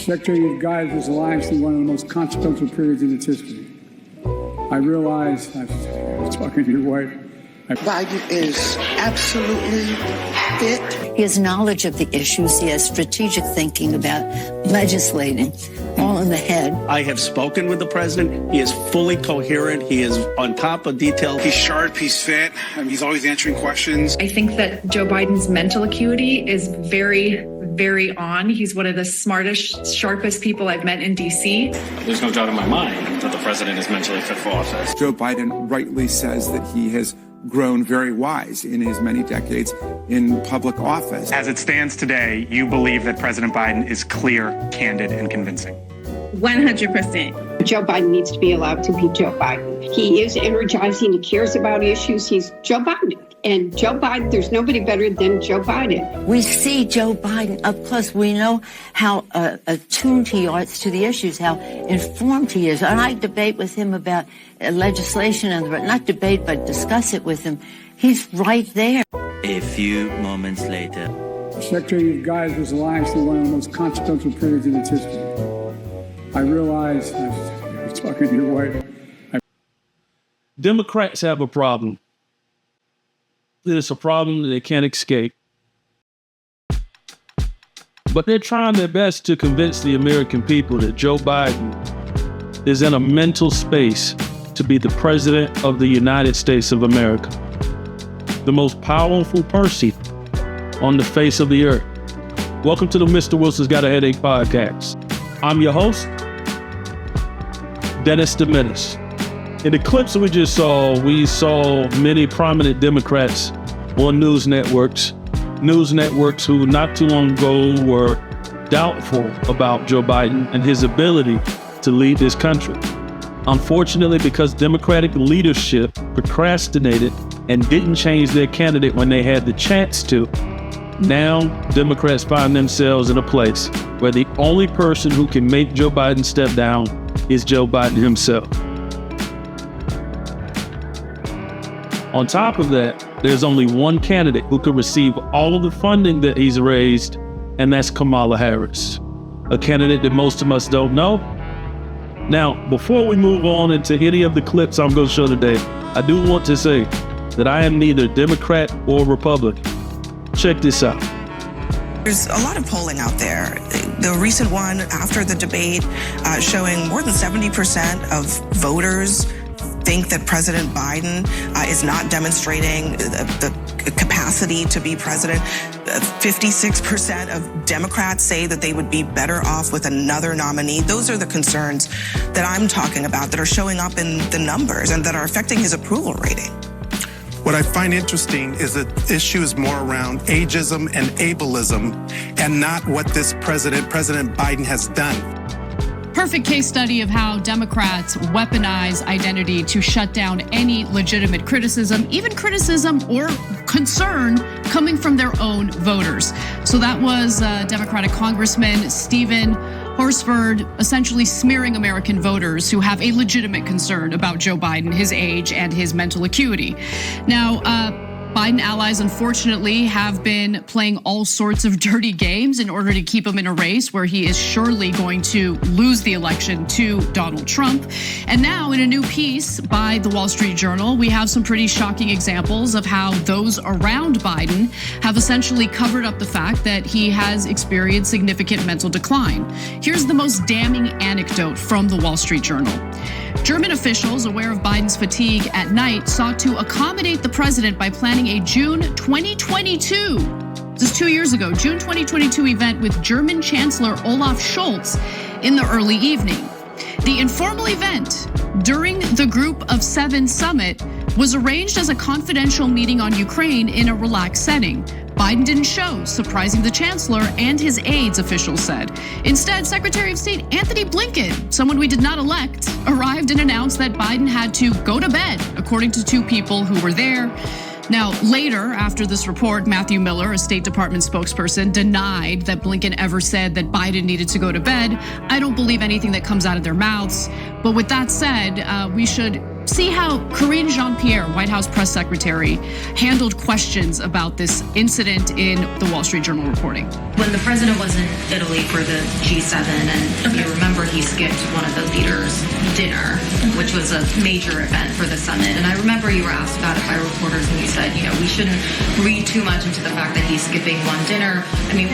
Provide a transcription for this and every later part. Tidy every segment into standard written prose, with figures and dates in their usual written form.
Secretary, you've guided this alliance through one of the most consequential periods in its history. I realize, I was talking to your wife, Biden is absolutely fit. He has knowledge of the issues. He has strategic thinking about legislating, all in the head. I have spoken with the president. He is fully coherent. He is on top of detail. He's sharp. He's fit. He's always answering questions. I think that Joe Biden's mental acuity is very, very on. He's one of the smartest, sharpest people I've met in D.C. There's no doubt in my mind that the president is mentally fit for office. Joe Biden rightly says that he has grown very wise in his many decades in public office. As it stands today, you believe that President Biden is clear, candid, and convincing? 100%. Joe Biden needs to be allowed to be Joe Biden. He is energizing. He cares about issues. He's Joe Biden. And Joe Biden, there's nobody better than Joe Biden. We see Joe Biden up close. We know how attuned he is to the issues, how informed he is. And I debate with him about legislation, and not debate, but discuss it with him. He's right there. A few moments later. Secretary, you've guided this alliance through one of the most consequential periods in its history. I realize, I was talking to your wife. Democrats have a problem. It's a problem that they can't escape. But they're trying their best to convince the American people that Joe Biden is in a mental space to be the president of the United States of America, the most powerful person on the face of the earth. Welcome to the Mr. Wilson's Got a Headache podcast. I'm your host, Dennis DeMenace. In the clips that we just saw, we saw many prominent Democrats on news networks who not too long ago were doubtful about Joe Biden and his ability to lead this country. Unfortunately, because Democratic leadership procrastinated and didn't change their candidate when they had the chance to, now Democrats find themselves in a place where the only person who can make Joe Biden step down is Joe Biden himself. On top of that, there's only one candidate who could receive all of the funding that he's raised, and that's Kamala Harris, a candidate that most of us don't know. Now, before we move on into any of the clips I'm going to show today, I do want to say that I am neither Democrat or Republican. Check this out. There's a lot of polling out there. The recent one after the debate showing more than 70% of voters think that President Biden is not demonstrating the capacity to be president. 56% of Democrats say that they would be better off with another nominee. Those are the concerns that I'm talking about that are showing up in the numbers and that are affecting his approval rating. What I find interesting is that the issue is more around ageism and ableism and not what this President Biden has done. Perfect case study of how Democrats weaponize identity to shut down any legitimate criticism, even criticism or concern coming from their own voters. So that was Democratic Congressman Stephen Horsford essentially smearing American voters who have a legitimate concern about Joe Biden, his age, and his mental acuity. Now, Biden allies, unfortunately, have been playing all sorts of dirty games in order to keep him in a race where he is surely going to lose the election to Donald Trump. And now, in a new piece by the Wall Street Journal, we have some pretty shocking examples of how those around Biden have essentially covered up the fact that he has experienced significant mental decline. Here's the most damning anecdote from the Wall Street Journal. German officials, aware of Biden's fatigue at night, sought to accommodate the president by planning a June 2022, this is 2 years ago, June 2022 event with German Chancellor Olaf Scholz in the early evening. The informal event during the Group of Seven summit was arranged as a confidential meeting on Ukraine in a relaxed setting. Biden didn't show, surprising the chancellor and his aides, officials said. Instead, Secretary of State Antony Blinken, someone we did not elect, arrived and announced that Biden had to go to bed, according to two people who were there. Now, later, after this report, Matthew Miller, a State Department spokesperson, denied that Blinken ever said that Biden needed to go to bed. I don't believe anything that comes out of their mouths. But with that said, we should see how Karine Jean-Pierre, White House press secretary, handled questions about this incident in the Wall Street Journal reporting. When the president was in Italy for the G7, and you remember he skipped one of the leaders' dinner, which was a major event for the summit. And I remember you were asked about it by reporters, and you said, we shouldn't read too much into the fact that he's skipping one dinner. I mean,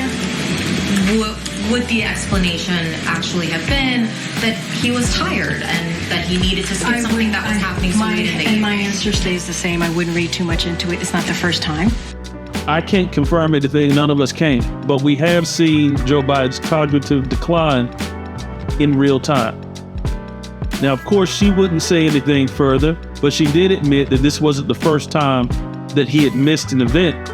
would the explanation actually have been that he was tired and that he needed to skip something that was happening so late in the game? My answer stays the same. I wouldn't read too much into it. It's not the first time. I can't confirm anything, none of us can, but we have seen Joe Biden's cognitive decline in real time. Now, of course, she wouldn't say anything further, but she did admit that this wasn't the first time that he had missed an event.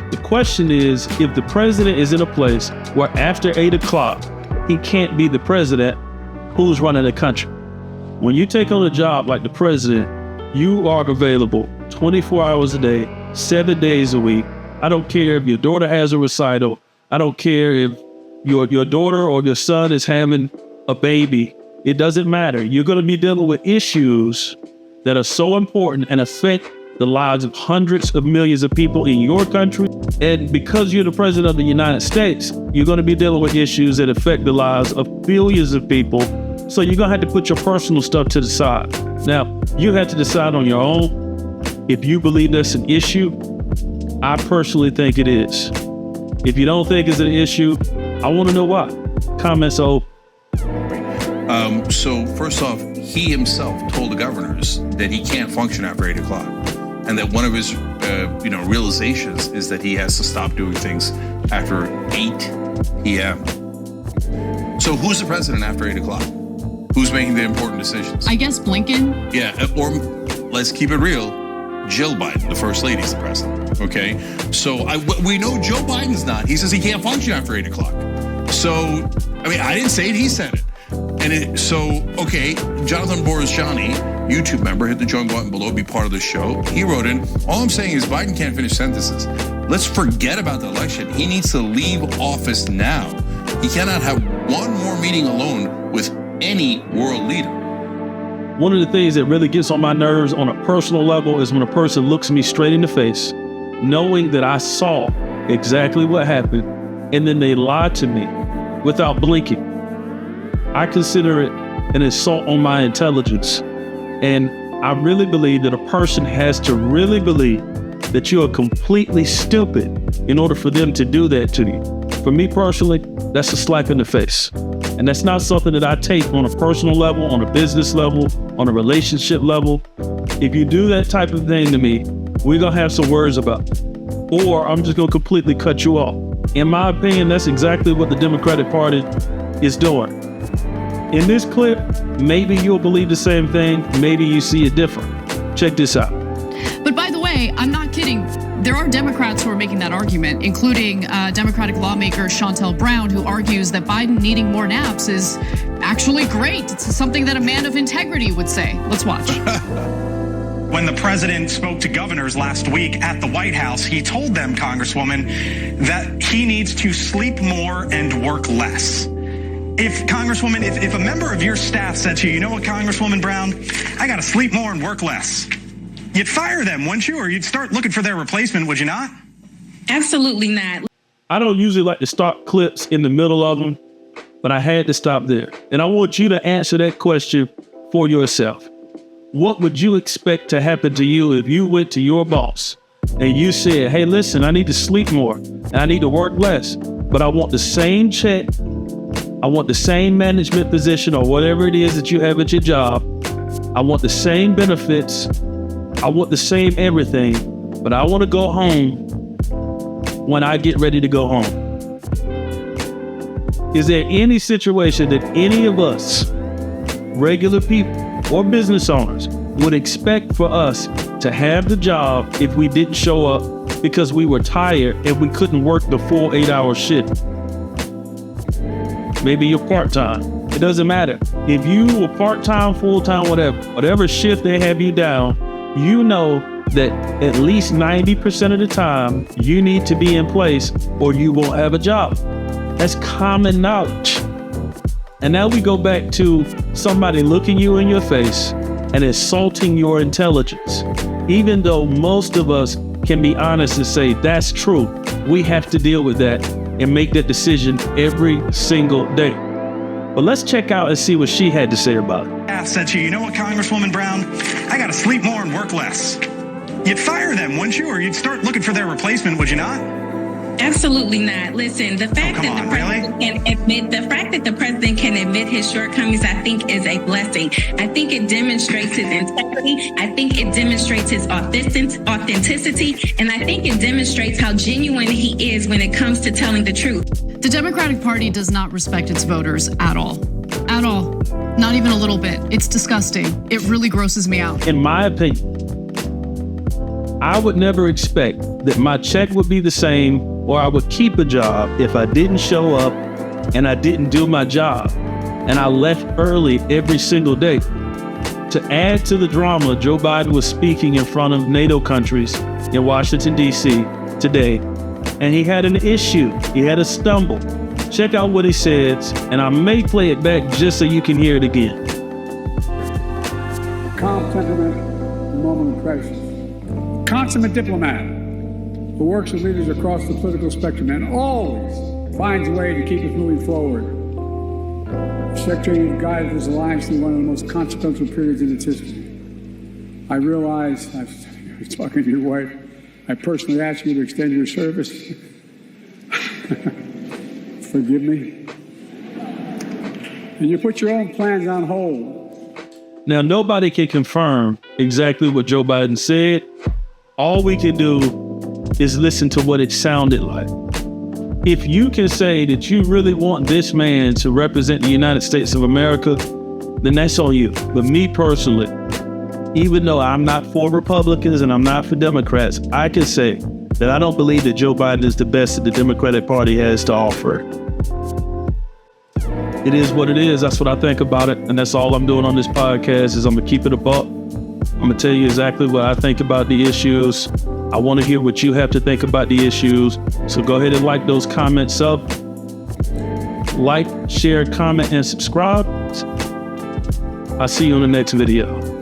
The question is, if the president is in a place where after 8 o'clock, he can't be the president, who's running the country? When you take on a job like the president, you are available 24 hours a day, 7 days a week. I don't care if your daughter has a recital. I don't care if your daughter or your son is having a baby. It doesn't matter. You're going to be dealing with issues that are so important and affect the lives of hundreds of millions of people in your country. And because you're the president of the United States, you're going to be dealing with issues that affect the lives of billions of people. So you're going to have to put your personal stuff to the side. Now, you have to decide on your own if you believe that's an issue. I personally think it is. If you don't think it's an issue, I want to know why. Comments are open. So first off, he himself told the governors that he can't function after 8 o'clock, and that one of his, realizations is that he has to stop doing things after 8 p.m. So who's the president after 8 o'clock? Who's making the important decisions? I guess Blinken. Yeah, or let's keep it real. Jill Biden, the first lady, is the president. Okay, so we know Joe Biden's not. He says he can't function after 8 o'clock. So, I mean, I didn't say it, he said it. And okay, Jonathan Borisjani, YouTube member, hit the join button below, be part of the show. He wrote in, all I'm saying is Biden can't finish sentences. Let's forget about the election. He needs to leave office now. He cannot have one more meeting alone with any world leader. One of the things that really gets on my nerves on a personal level is when a person looks me straight in the face, knowing that I saw exactly what happened, and then they lied to me without blinking. I consider it an assault on my intelligence. And I really believe that a person has to really believe that you are completely stupid in order for them to do that to you. For me personally, that's a slap in the face. And that's not something that I take on a personal level, on a business level, on a relationship level. If you do that type of thing to me, we're going to have some words about it. Or I'm just going to completely cut you off. In my opinion, that's exactly what the Democratic Party is doing. In this clip, maybe you'll believe the same thing. Maybe you see it different. Check this out. But by the way, I'm not kidding. There are Democrats who are making that argument, including Democratic lawmaker Shontel Brown, who argues that Biden needing more naps is actually great. It's something that a man of integrity would say. Let's watch. When the president spoke to governors last week at the White House, he told them, Congresswoman, that he needs to sleep more and work less. If a member of your staff said to you, you know what, Congresswoman Brown, I got to sleep more and work less, you'd fire them, wouldn't you? Or you'd start looking for their replacement, would you not? Absolutely not. I don't usually like to stop clips in the middle of them, but I had to stop there. And I want you to answer that question for yourself. What would you expect to happen to you if you went to your boss and you said, hey, listen, I need to sleep more and I need to work less, but I want the same check, I want the same management position or whatever it is that you have at your job, I want the same benefits, I want the same everything, but I want to go home when I get ready to go home. Is there any situation that any of us, regular people or business owners, would expect for us to have the job if we didn't show up because we were tired and we couldn't work the full 8-hour shift? Maybe you're part-time. It doesn't matter. If you were part-time, full-time, whatever shift they have you down, you know that at least 90% of the time you need to be in place or you won't have a job. That's common knowledge. And now we go back to somebody looking you in your face and assaulting your intelligence. Even though most of us can be honest and say that's true, we have to deal with that and make that decision every single day. But let's check out and see what she had to say about it. Said to you know what, Congresswoman Brown, I got to sleep more and work less. You'd fire them, wouldn't you? Or you'd start looking for their replacement, would you not? Absolutely not. Listen, the fact that the president can admit his shortcomings, I think, is a blessing. I think it demonstrates his integrity. I think it demonstrates his authenticity, and I think it demonstrates how genuine he is when it comes to telling the truth. The Democratic Party does not respect its voters at all. At all. Not even a little bit. It's disgusting. It really grosses me out. In my opinion, I would never expect that my check would be the same or I would keep a job if I didn't show up and I didn't do my job and I left early every single day. To add to the drama, Joe Biden was speaking in front of NATO countries in Washington, D.C. today, and he had an issue. He had a stumble. Check out what he says, and I may play it back just so you can hear it again. Calm temperament, moment of crisis. Consummate diplomat who works with leaders across the political spectrum and always finds a way to keep us moving forward. The Secretary of guided this alliance through one of the most consequential periods in its history. I realize, I was talking to your wife, I personally asked you to extend your service. Forgive me. And you put your own plans on hold. Now, nobody can confirm exactly what Joe Biden said. All we can do is listen to what it sounded like. If you can say that you really want this man to represent the United States of America, then that's on you. But me personally, even though I'm not for Republicans and I'm not for Democrats, I can say that I don't believe that Joe Biden is the best that the Democratic Party has to offer. It is what it is. That's what I think about it. And that's all I'm doing on this podcast is I'm gonna keep it a buck. I'm gonna tell you exactly what I think about the issues. I wanna hear what you have to think about the issues. So go ahead and like those comments up. Like, share, comment, and subscribe. I'll see you on the next video.